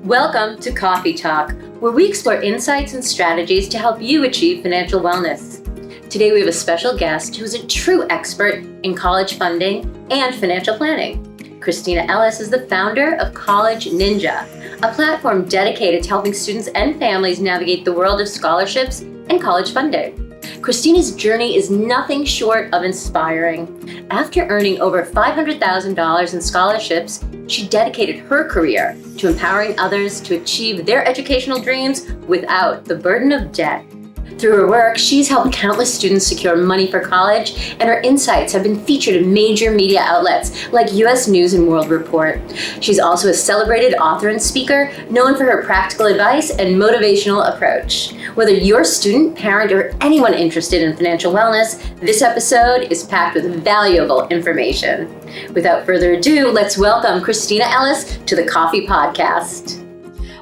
Welcome to Coffee Talk, where we explore insights and strategies to help you achieve financial wellness. Today we have a special guest who is a true expert in college funding and financial planning. Kristina Ellis is the founder of College Ninja, a platform dedicated to helping students and families navigate the world of scholarships and college funding. Kristina's journey is nothing short of inspiring. After earning over $500,000 in scholarships, she dedicated her career to empowering others to achieve their educational dreams without the burden of debt. Through her work, she's helped countless students secure money for college, and her insights have been featured in major media outlets like U.S. News and World Report. She's also a celebrated author and speaker, known for her practical advice and motivational approach. Whether you're a student, parent, or anyone interested in financial wellness, this episode is packed with valuable information. Without further ado, let's welcome Kristina Ellis to the Coffee Podcast.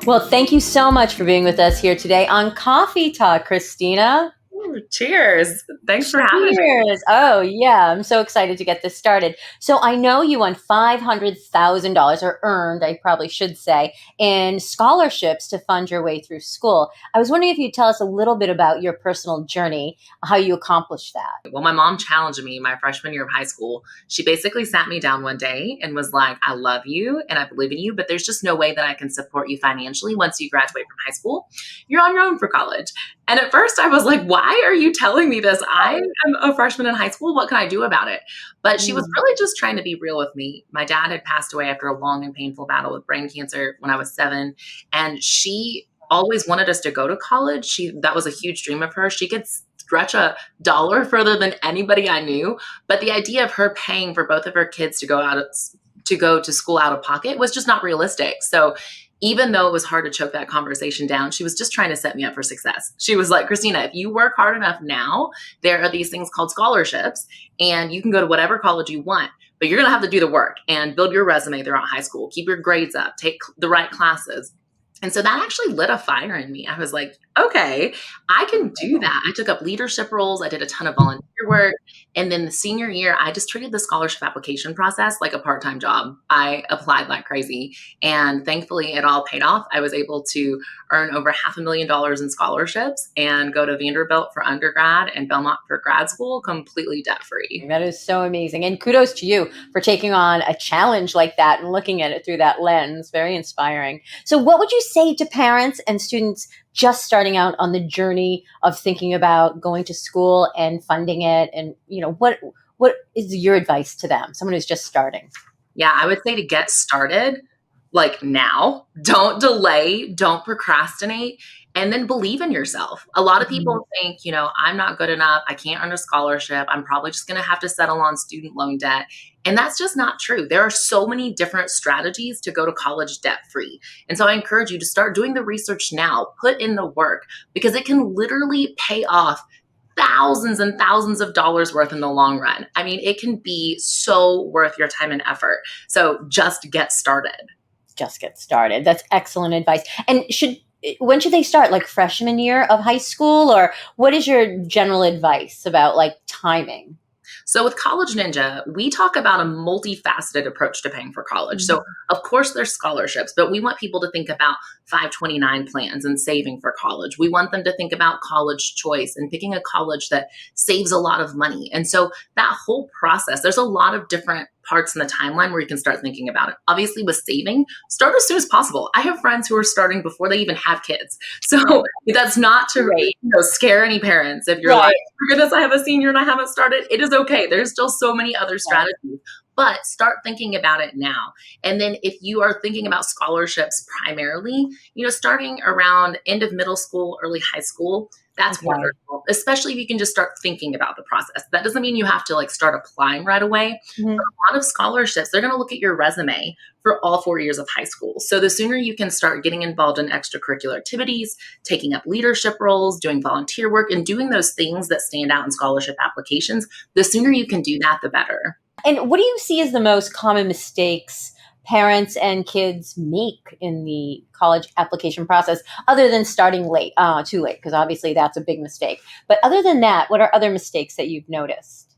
Well, thank you so much for being with us here today on Coffee Talk, Kristina. Ooh, cheers. Thanks for having me. Cheers. Oh, yeah. I'm so excited to get this started. So I know you won $500,000, or earned, I probably should say, in scholarships to fund your way through school. I was wondering if you'd tell us a little bit about your personal journey, how you accomplished that. Well, my mom challenged me my freshman year of high school. She basically sat me down one day and was like, I love you and I believe in you, but there's just no way that I can support you financially once you graduate from high school. You're on your own for college. And at first I was like, why are you telling me this? I am a freshman in high school. What can I do about it? But she was really just trying to be real with me. My dad had passed away after a long and painful battle with brain cancer when I was 7. And she always wanted us to go to college. That was a huge dream of hers. She could stretch a dollar further than anybody I knew. But the idea of her paying for both of her kids to go to school out of pocket was just not realistic. So even though it was hard to choke that conversation down, she was just trying to set me up for success. She was like, Kristina, if you work hard enough now, there are these things called scholarships, and you can go to whatever college you want, but you're going to have to do the work and build your resume throughout high school, keep your grades up, take the right classes. And so that actually lit a fire in me. I was like, okay, I can do that. I took up leadership roles. I did a ton of volunteer work. And then the senior year, I just treated the scholarship application process like a part-time job. I applied like crazy. And thankfully, it all paid off. I was able to earn over $500,000 in scholarships and go to Vanderbilt for undergrad and Belmont for grad school, completely debt-free. That is so amazing. And kudos to you for taking on a challenge like that and looking at it through that lens. Very inspiring. So what would you say to parents and students just starting out on the journey of thinking about going to school and funding it? And, what is your advice to them, someone who's just starting? Yeah, I would say to get started, like now, don't delay, don't procrastinate, and then believe in yourself. A lot of people think, I'm not good enough. I can't earn a scholarship. I'm probably just going to have to settle on student loan debt. And that's just not true. There are so many different strategies to go to college debt-free. And so I encourage you to start doing the research now, put in the work, because it can literally pay off thousands and thousands of dollars worth in the long run. I mean, it can be so worth your time and effort. So just get started. Just get started. That's excellent advice. And when should they start? Like freshman year of high school? Or what is your general advice about like timing? So with College Ninja, we talk about a multifaceted approach to paying for college. So of course there's scholarships, but we want people to think about 529 plans and saving for college. We want them to think about college choice and picking a college that saves a lot of money. And so that whole process, there's a lot of different parts in the timeline where you can start thinking about it. Obviously with saving, start as soon as possible. I have friends who are starting before they even have kids. So that's not to scare any parents. If you're like, oh my goodness, I have a senior and I haven't started, it is okay. There's still so many other strategies. But start thinking about it now. And then if you are thinking about scholarships primarily, starting around end of middle school, early high school, that's wonderful, especially if you can just start thinking about the process. That doesn't mean you have to start applying right away. But a lot of scholarships, they're going to look at your resume for all 4 years of high school. So the sooner you can start getting involved in extracurricular activities, taking up leadership roles, doing volunteer work, and doing those things that stand out in scholarship applications, the sooner you can do that, the better. And what do you see as the most common mistakes parents and kids make in the college application process, other than starting too late? Because obviously that's a big mistake. But other than that, what are other mistakes that you've noticed?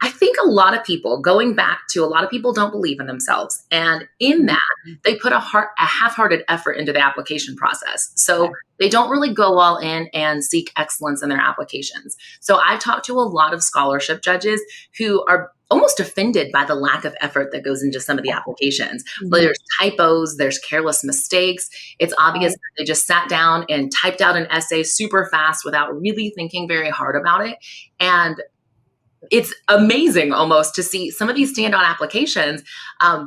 I think a lot of people, going back to a lot of people don't believe in themselves. And in that, they put a half-hearted effort into the application process. So they don't really go all in and seek excellence in their applications. So I've talked to a lot of scholarship judges who are almost offended by the lack of effort that goes into some of the applications. There's typos, there's careless mistakes. It's obvious that they just sat down and typed out an essay super fast without really thinking very hard about it. And it's amazing almost to see some of these standout applications.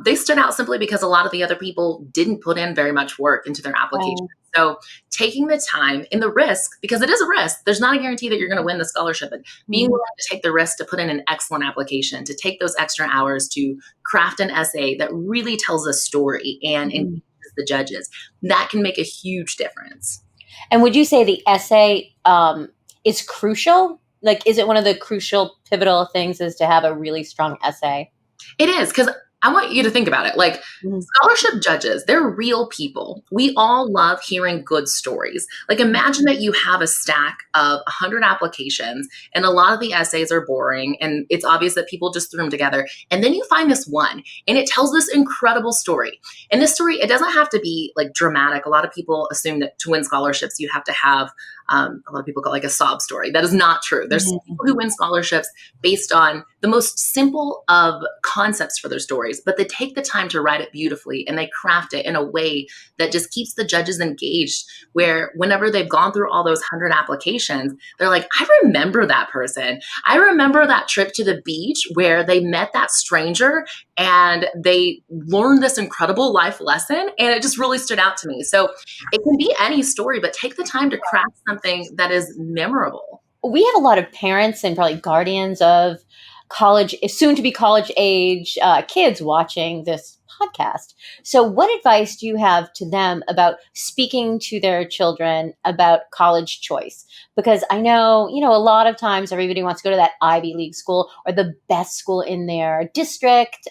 They stood out simply because a lot of the other people didn't put in very much work into their application. So taking the time and the risk, because it is a risk, there's not a guarantee that you're going to win the scholarship, but being willing to take the risk to put in an excellent application, to take those extra hours to craft an essay that really tells a story and engages the judges, that can make a huge difference. And would you say the essay is crucial? Like, is it one of the crucial, pivotal things is to have a really strong essay? It is, because I want you to think about it. Like, scholarship judges, they're real people. We all love hearing good stories. Like, imagine that you have a stack of 100 applications and a lot of the essays are boring and it's obvious that people just threw them together. And then you find this one and it tells this incredible story. And this story, it doesn't have to be like dramatic. A lot of people assume that to win scholarships, you have to have a lot of people call it like a sob story. That is not true. There's people who win scholarships based on the most simple of concepts for their stories, but they take the time to write it beautifully and they craft it in a way that just keeps the judges engaged, where whenever they've gone through all those 100 applications, they're like, I remember that person. I remember that trip to the beach where they met that stranger and they learned this incredible life lesson. And it just really stood out to me. So it can be any story, but take the time to craft something that is memorable. We have a lot of parents and probably guardians of college, soon to be college age kids watching this podcast. So what advice do you have to them about speaking to their children about college choice? Because I know, a lot of times everybody wants to go to that Ivy League school or the best school in their district,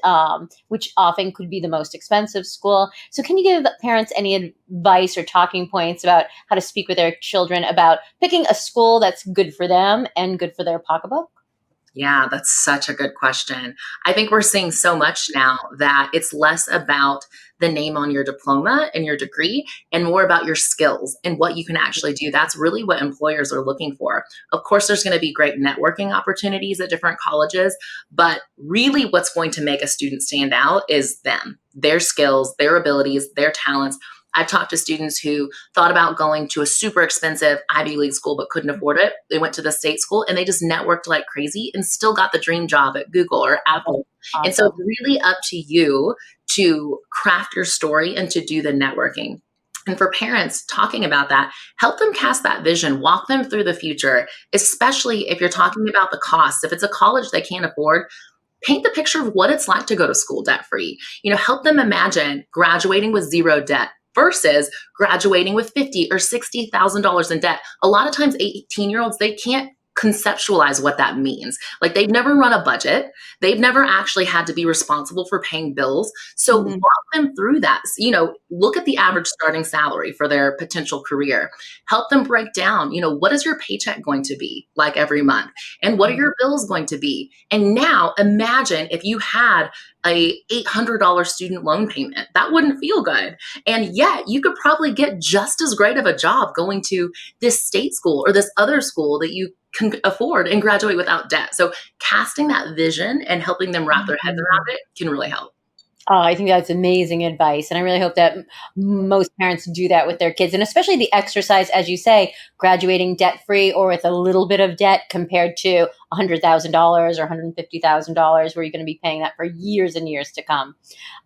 which often could be the most expensive school. So can you give parents any advice or talking points about how to speak with their children about picking a school that's good for them and good for their pocketbook? Yeah, that's such a good question. I think we're seeing so much now that it's less about the name on your diploma and your degree and more about your skills and what you can actually do. That's really what employers are looking for. Of course, there's going to be great networking opportunities at different colleges, but really what's going to make a student stand out is them, their skills, their abilities, their talents. I've talked to students who thought about going to a super expensive Ivy League school but couldn't afford it. They went to the state school and they just networked like crazy and still got the dream job at Google or Apple. Awesome. And so it's really up to you to craft your story and to do the networking. And for parents talking about that, help them cast that vision, walk them through the future, especially if you're talking about the cost. If it's a college they can't afford, paint the picture of what it's like to go to school debt-free. Help them imagine graduating with zero debt versus graduating with $50,000 or $60,000 in debt. A lot of times 18-year-olds, they can't conceptualize what that means. Like, they've never run a budget. They've never actually had to be responsible for paying bills. So walk them through that. Look at the average starting salary for their potential career. Help them break down, what is your paycheck going to be like every month? And what are your bills going to be? And now imagine if you had a $800 student loan payment. That wouldn't feel good. And yet you could probably get just as great of a job going to this state school or this other school that you can afford and graduate without debt. So casting that vision and helping them wrap their heads around it can really help. Oh, I think that's amazing advice. And I really hope that most parents do that with their kids. And especially the exercise, as you say, graduating debt-free or with a little bit of debt compared to $100,000 or $150,000, where you're going to be paying that for years and years to come.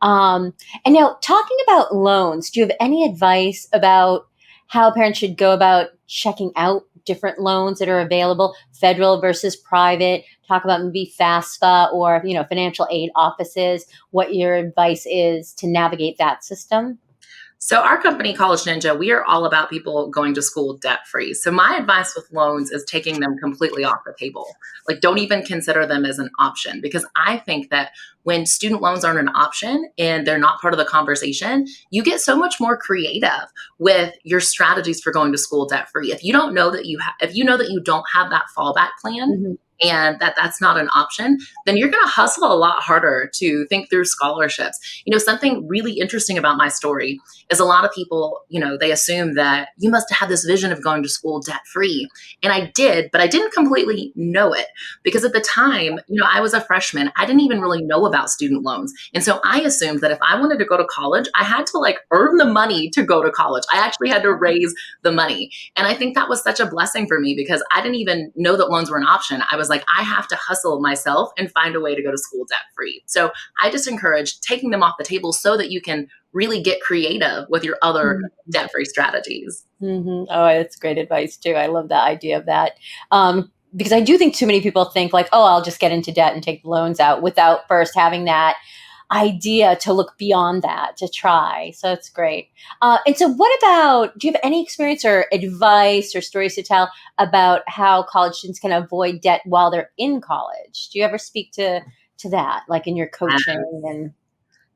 And now, talking about loans, do you have any advice about how parents should go about checking out different loans that are available, federal versus private? Talk about maybe FAFSA or, financial aid offices, what your advice is to navigate that system. So our company, College Ninja, we are all about people going to school debt-free. So my advice with loans is taking them completely off the table. Like, don't even consider them as an option, because I think that when student loans aren't an option and they're not part of the conversation, you get so much more creative with your strategies for going to school debt free. If you don't know that if you know that you don't have that fallback plan, Mhm. and that's not an option, then you're going to hustle a lot harder to think through scholarships. Something really interesting about my story is a lot of people, they assume that you must have this vision of going to school debt free. And I did, but I didn't completely know it because at the time, I was a freshman. I didn't even really know about student loans. And so I assumed that if I wanted to go to college, I had to earn the money to go to college. I actually had to raise the money. And I think that was such a blessing for me because I didn't even know that loans were an option. I was like, I have to hustle myself and find a way to go to school debt free. So I just encourage taking them off the table so that you can really get creative with your other debt free strategies. Mm-hmm. Oh, that's great advice too. I love the idea of that. Because I do think too many people think oh, I'll just get into debt and take the loans out without first having that idea to look beyond that, to try. So that's great. And so do you have any experience or advice or stories to tell about how college students can avoid debt while they're in college? Do you ever speak to that, in your coaching and...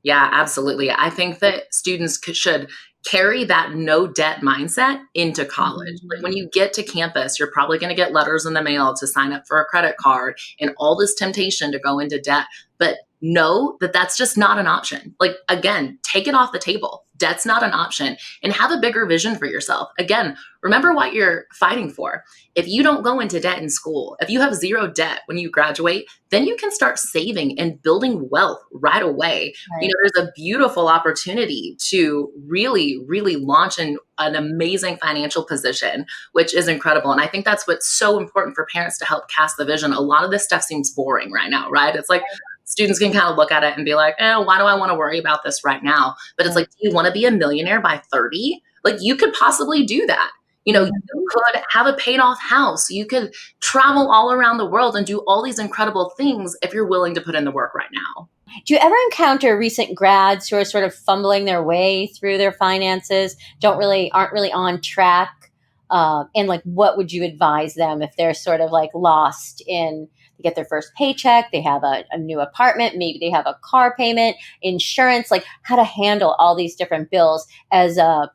Yeah, absolutely. I think that students should carry that no debt mindset into college. When you get to campus, you're probably going to get letters in the mail to sign up for a credit card and all this temptation to go into debt. But know that that's just not an option. Again, take it off the table. Debt's not an option and have a bigger vision for yourself. Again, remember what you're fighting for. If you don't go into debt in school, if you have zero debt when you graduate, then you can start saving and building wealth right away. Right. There's a beautiful opportunity to really, really launch an amazing financial position, which is incredible. And I think that's what's so important for parents to help cast the vision. A lot of this stuff seems boring right now, right? It's students can kind of look at it and be like, why do I want to worry about this right now? But it's do you want to be a millionaire by 30? You could possibly do that. You could have a paid off house. You could travel all around the world and do all these incredible things if you're willing to put in the work right now. Do you ever encounter recent grads who are sort of fumbling their way through their finances, aren't really on track? And what would you advise them if they're sort of lost in... They get their first paycheck, they have a new apartment, maybe they have a car payment, insurance, how to handle all these different bills as a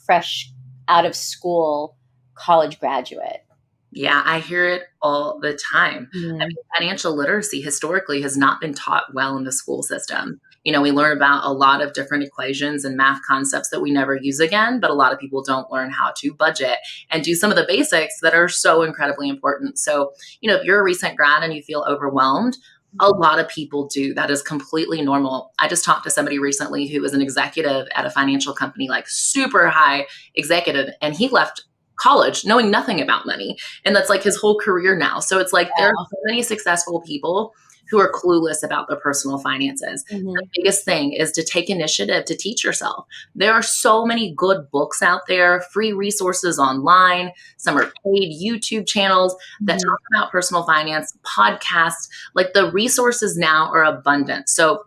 fresh out of school college graduate? Yeah, I hear it all the time. Mm. Financial literacy historically has not been taught well in the school system. We learn about a lot of different equations and math concepts that we never use again, but a lot of people don't learn how to budget and do some of the basics that are so incredibly important. So, if you're a recent grad and you feel overwhelmed, a lot of people do. That is completely normal. I just talked to somebody recently who was an executive at a financial company, super high executive, and he left college knowing nothing about money. And that's his whole career now. So it's there are so many successful people who are clueless about their personal finances. Mm-hmm. The biggest thing is to take initiative to teach yourself. There are so many good books out there, free resources online. Some are paid YouTube channels that talk about personal finance, podcasts. The resources now are abundant. So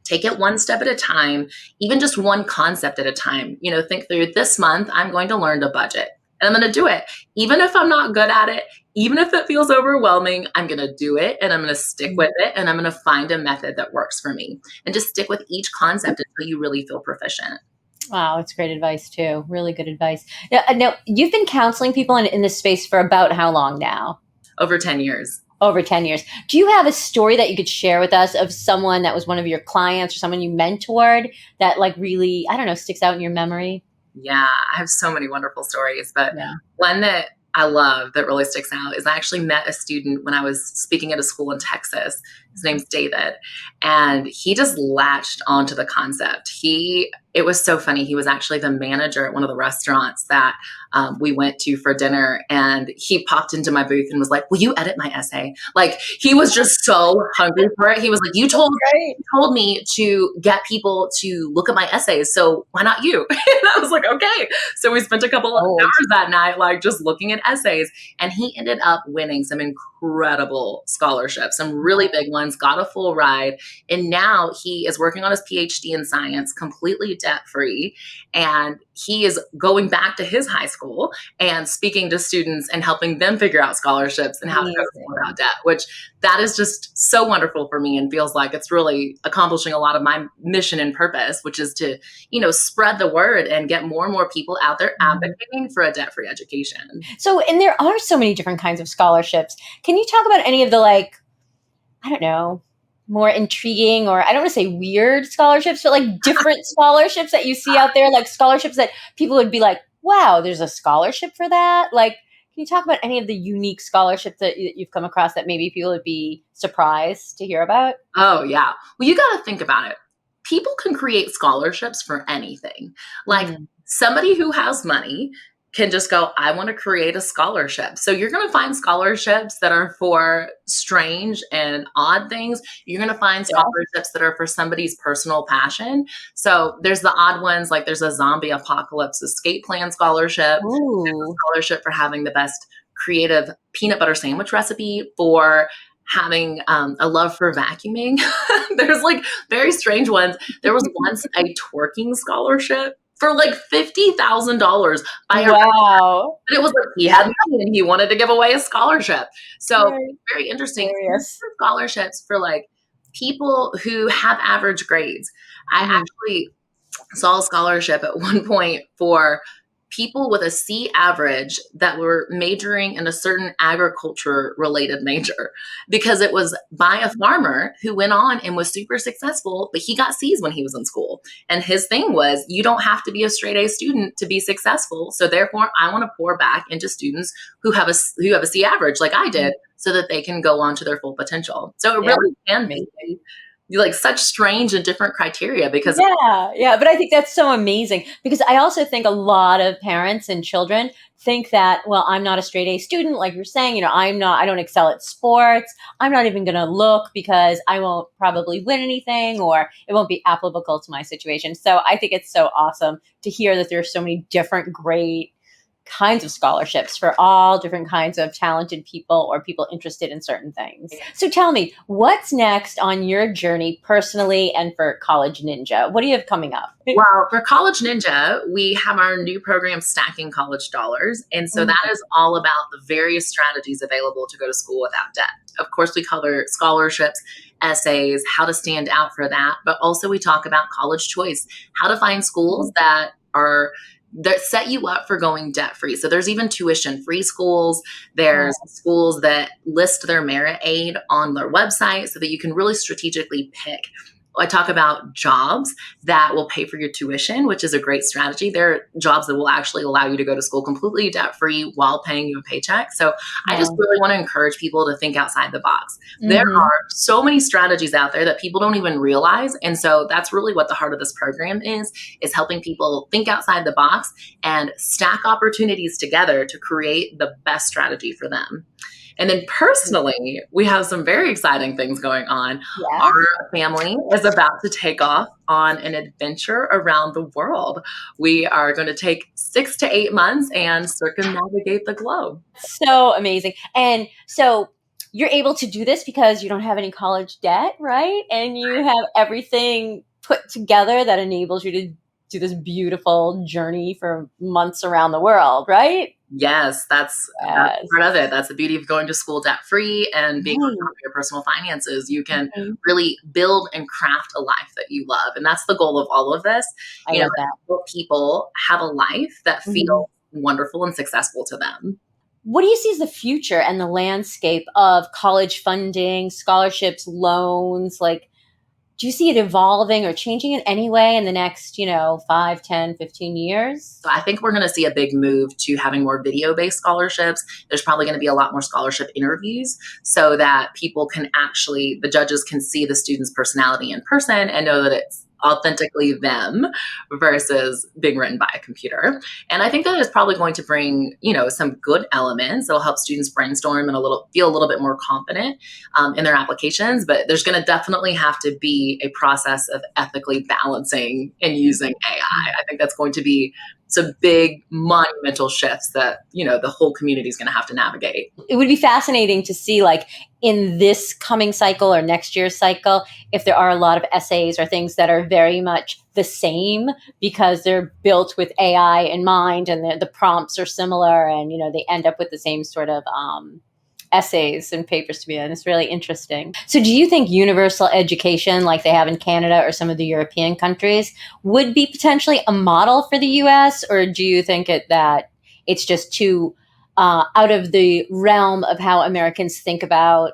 take it one step at a time, even just one concept at a time. Think through, this month, I'm going to learn to budget. And I'm going to do it. Even if I'm not good at it, even if it feels overwhelming, I'm going to do it and I'm going to stick with it and I'm going to find a method that works for me and just stick with each concept until you really feel proficient. Wow, that's great advice too. Really good advice. Now you've been counseling people in this space for about how long now? Over 10 years. Over 10 years. Do you have a story that you could share with us of someone that was one of your clients or someone you mentored that really, sticks out in your memory? Yeah, I have so many wonderful stories, but one that I love that really sticks out is I actually met a student when I was speaking at a school in Texas. His name's David, and he just latched onto the concept. It was so funny. He was actually the manager at one of the restaurants that we went to for dinner, and he popped into my booth and was like, "Will you edit my essay?" He was just so hungry for it. He was like, "You told me to get people to look at my essays, so why not you?" And I was like, "Okay." So we spent a couple of hours that night, just looking at essays, and he ended up winning some incredible scholarships, some really big ones. funds, got a full ride. And now he is working on his PhD in science, completely debt-free. And he is going back to his high school and speaking to students and helping them figure out scholarships and how to go to school without debt, which that is just so wonderful for me and feels like it's really accomplishing a lot of my mission and purpose, which is to, spread the word and get more and more people out there advocating for a debt-free education. So, and there are so many different kinds of scholarships. Can you talk about any of the, I don't know, more intriguing, or I don't want to say weird scholarships, but different scholarships that you see out there, scholarships that people would be like, wow, there's a scholarship for that? Can you talk about any of the unique scholarships that you've come across that maybe people would be surprised to hear about? Oh, yeah. Well, you got to think about it. People can create scholarships for anything. Somebody who has money can just go, I want to create a scholarship. So you're going to find scholarships that are for strange and odd things. You're going to find scholarships that are for somebody's personal passion. So there's the odd ones, there's a zombie apocalypse escape plan scholarship. There's a scholarship for having the best creative peanut butter sandwich recipe, for having a love for vacuuming. There's very strange ones. There was once a twerking scholarship for $50,000 by her. Wow. But it was he had money and he wanted to give away a scholarship. So very interesting. Scholarships for people who have average grades. I actually saw a scholarship at one point for people with a C average that were majoring in a certain agriculture related major, because it was by a farmer who went on and was super successful, but he got C's when he was in school. And his thing was, you don't have to be a straight A student to be successful. So therefore I want to pour back into students who have a C average like I did, so that they can go on to their full potential. So it really can be such strange and different criteria, because but I think that's so amazing, because I also think a lot of parents and children think that, well, I'm not a straight A student, like you're saying, I don't excel at sports, I'm not even going to look because I won't probably win anything, or it won't be applicable to my situation. So I think it's so awesome to hear that there's so many different great kinds of scholarships for all different kinds of talented people or people interested in certain things. So tell me, what's next on your journey personally and for College Ninja? What do you have coming up? Well, for College Ninja, we have our new program, Stacking College Dollars. And so that is all about the various strategies available to go to school without debt. Of course, we cover scholarships, essays, how to stand out for that. But also we talk about college choice, how to find schools that set you up for going debt-free. So there's even tuition-free schools. There's schools that list their merit aid on their website so that you can really strategically pick. I talk about jobs that will pay for your tuition, which is a great strategy. There are jobs that will actually allow you to go to school completely debt-free while paying you a paycheck. So I just really want to encourage people to think outside the box. There are so many strategies out there that people don't even realize. And so that's really what the heart of this program is helping people think outside the box and stack opportunities together to create the best strategy for them. And then personally, we have some very exciting things going on. Yeah. Our family is about to take off on an adventure around the world. We are going to take 6 to 8 months and circumnavigate the globe. So amazing. And so you're able to do this because you don't have any college debt, right? And you have everything put together that enables you to do this beautiful journey for months around the world, right? Yes, that's part of it. That's the beauty of going to school debt-free and being on top of your personal finances. You can really build and craft a life that you love. And that's the goal of all of this. I love that. Help people have a life that feels wonderful and successful to them. What do you see as the future and the landscape of college funding, scholarships, loans? Do you see it evolving or changing in any way in the next, 5, 10, 15 years? So I think we're going to see a big move to having more video-based scholarships. There's probably going to be a lot more scholarship interviews so that the judges can see the student's personality in person and know that it's authentically them versus being written by a computer. And I think that is probably going to bring, some good elements that'll help students brainstorm and feel a little bit more confident in their applications. But there's going to definitely have to be a process of ethically balancing and using AI. I think that's going to be some big monumental shifts that, the whole community is going to have to navigate. It would be fascinating to see, like, in this coming cycle or next year's cycle, if there are a lot of essays or things that are very much the same because they're built with AI in mind and the prompts are similar, and, they end up with the same sort of essays and papers to be in. It's really interesting. So do you think universal education, like they have in Canada or some of the European countries, would be potentially a model for the US? Or do you think that it's just too out of the realm of how Americans think about,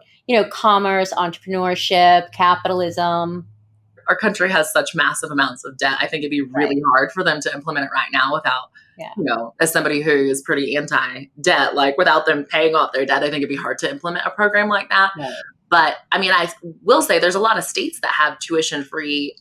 commerce, entrepreneurship, capitalism? Our country has such massive amounts of debt. I think it'd be really hard for them to implement it right now without, as somebody who is pretty anti-debt, like without them paying off their debt, I think it'd be hard to implement a program like that. Right. But I mean, I will say there's a lot of states that have tuition-free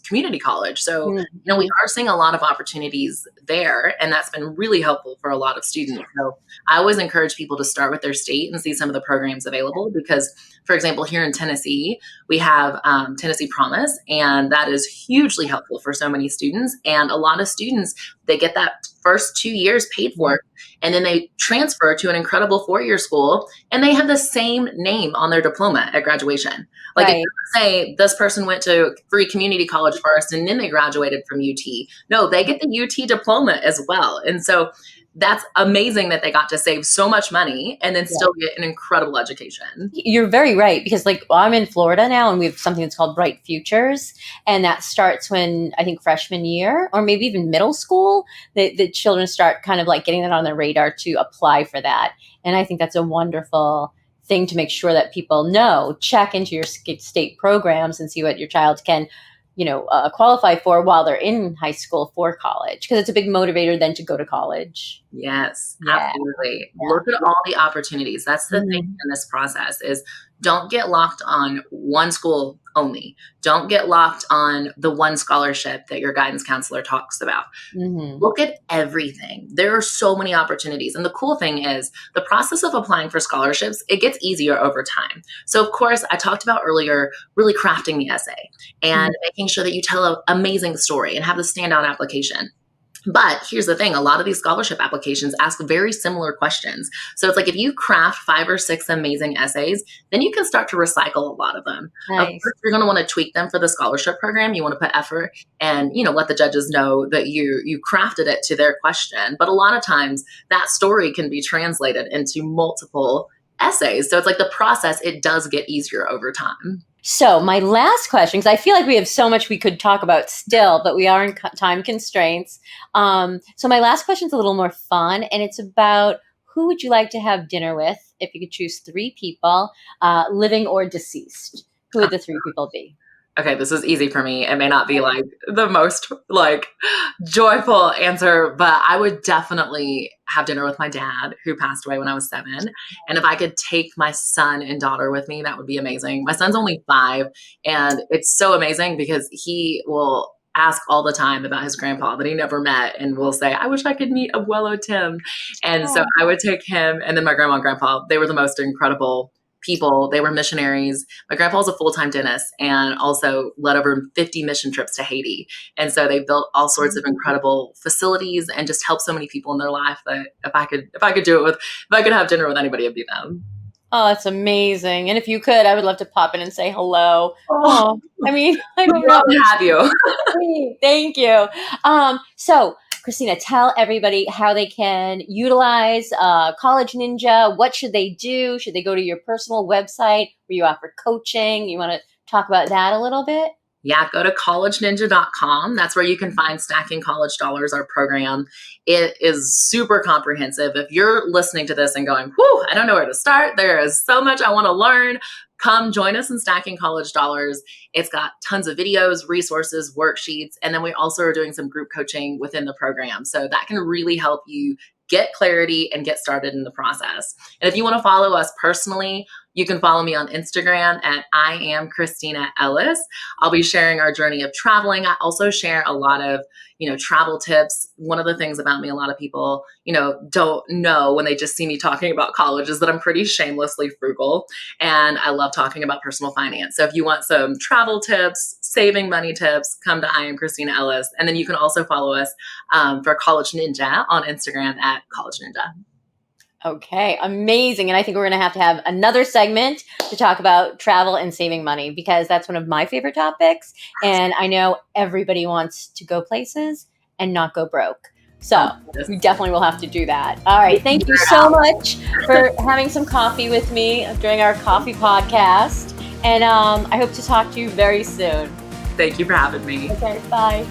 community college. So, we are seeing a lot of opportunities there, and that's been really helpful for a lot of students. So I always encourage people to start with their state and see some of the programs available because, for example, here in Tennessee, we have Tennessee Promise, and that is hugely helpful for so many students. And a lot of students, they get that first 2 years paid for, and then they transfer to an incredible 4-year school, and they have the same name on their diploma at graduation. Like, if you say this person went to free community college first, and then they graduated from UT. No, they get the UT diploma as well. And so that's amazing that they got to save so much money and then still get an incredible education. You're very right, because I'm in Florida now, and we have something that's called Bright Futures, and that starts when I think freshman year or maybe even middle school. The children start kind of like getting that on their radar to apply for that, and I think that's a wonderful thing to make sure that people know. Check into your state programs and see what your child can qualify for while they're in high school for college, because it's a big motivator then to go to college. Yes, absolutely. Yeah. Look at all the opportunities. That's the thing in this process is don't get locked on one school only. Don't get locked on the one scholarship that your guidance counselor talks about. Look at everything. There are so many opportunities. And the cool thing is the process of applying for scholarships, it gets easier over time. So of course, I talked about earlier, really crafting the essay and making sure that you tell an amazing story and have the standout application. But here's the thing, a lot of these scholarship applications ask very similar questions. So it's like if you craft 5 or 6 amazing essays, then you can start to recycle a lot of them. Nice. Of course, you're going to want to tweak them for the scholarship program. You want to put effort and, let the judges know that you crafted it to their question. But a lot of times that story can be translated into multiple essays. So it's like the process, it does get easier over time. So my last question, because I feel like we have so much we could talk about still, but we are in time constraints. So my last question is a little more fun, and it's about who would you like to have dinner with if you could choose 3 people, living or deceased? Who would the 3 people be? Okay, this is easy for me. It may not be like the most joyful answer, but I would definitely have dinner with my dad, who passed away when I was 7. And if I could take my son and daughter with me, that would be amazing. My son's only 5, and it's so amazing because he will ask all the time about his grandpa that he never met and will say, I wish I could meet Abuelo Tim. And so I would take him, and then my grandma and grandpa, they were the most incredible people. They were missionaries. My grandpa was a full-time dentist and also led over 50 mission trips to Haiti. And so they built all sorts of incredible facilities and just helped so many people in their life that if I could have dinner with anybody, it'd be them. Oh, that's amazing. And if you could, I would love to pop in and say hello. Oh, I don't know. Love to have you. Thank you. So Kristina, tell everybody how they can utilize College Ninja. What should they do? Should they go to your personal website where you offer coaching? You want to talk about that a little bit? Yeah, go to collegeninja.com. That's where you can find Stacking College Dollars, our program. It is super comprehensive. If you're listening to this and going, whew, I don't know where to start, there is so much I want to learn, come join us in Stacking College Dollars. It's got tons of videos, resources, worksheets, and then we also are doing some group coaching within the program. So that can really help you get clarity and get started in the process. And if you want to follow us personally, you can follow me on Instagram at I am Kristina Ellis. I'll be sharing our journey of traveling. I also share a lot of, travel tips. One of the things about me, a lot of people, don't know when they just see me talking about college is that I'm pretty shamelessly frugal and I love talking about personal finance. So if you want some travel tips, saving money tips, come to I am Kristina Ellis. And then you can also follow us for College Ninja on Instagram at College Ninja. Okay, amazing. And I think we're going to have another segment to talk about travel and saving money, because that's one of my favorite topics. And I know everybody wants to go places and not go broke. So we definitely will have to do that. All right. Thank you so much for having some coffee with me during our coffee podcast. And I hope to talk to you very soon. Thank you for having me. Okay, bye.